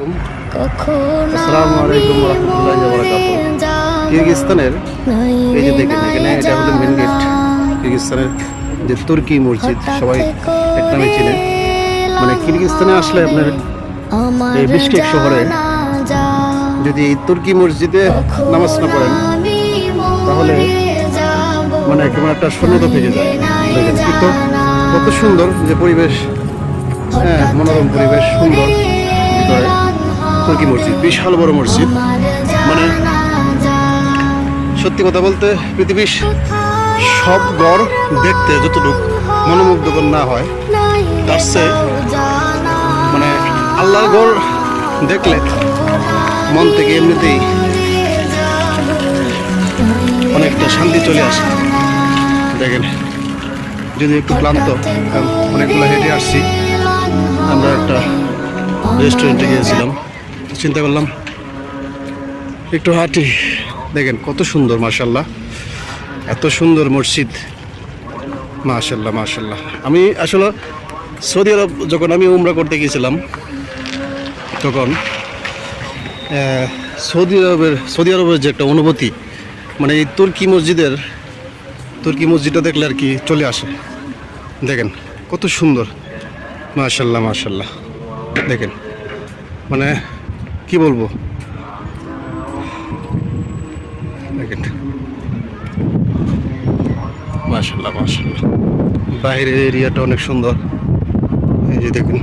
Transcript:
আলাইকুম। আসসালামু আলাইকুম ওয়া রাহমাতুল্লাহি ওয়া বারাকাতুহু। কিরগিজস্তানের এই যে দেখেন এখানে এটা হলো মেন গেট। কিরগিজস্তানের যে তুর্কি মসজিদ সবাই এক নামে চিনে। মানে কিরগিজস্তানে আসলে আপনার এই বিশকেক শহরে যদি এই তুর্কি মসজিদে নামাজ না পড়েন তাহলে মানে কেমন একটা শূন্যতা থেকে যায়। দেখেন কিন্তু কত সুন্দর যে পরিবেশ, হ্যাঁ মনোরম পরিবেশ, সুন্দর ভিতরে তুর্কি মসজিদ, বিশাল বড় মসজিদ। মানে সত্যি কথা বলতে পৃথিবীর সব ঘর দেখতে যতটুকু মনোমুগ্ধকর না হয় তার চেয়ে মানে আল্লাহর ঘর দেখলে মন থেকে এমনিতেই অনেকটা শান্তি চলে আসে। দেখেন যদি একটু ক্লান্ত, অনেকগুলো হেঁটে আসছি, আমরা একটা রেস্টুরেন্টে গিয়েছিলাম, চিন্তা করলাম একটু হাঁটি। দেখেন কত সুন্দর, মাশাল্লাহ, এত সুন্দর মসজিদ, মাশাল্লাহ মাশাল্লাহ। আমি আসলে সৌদি আরব যখন আমি উমরা করতে গিয়েছিলাম তখন সৌদি আরবের যে একটা অনুভূতি, মানে এই তুর্কি মসজিদটা দেখলে আর কি চলে আসে। দেখেন কত সুন্দর, মাশাল্লাহ মাশাল্লাহ। দেখেন মানে কি বলবো, দেখেন মাশাল্লাহ মাশাল্লাহ। বাইরের এরিয়াটা অনেক সুন্দর, এই যে দেখুন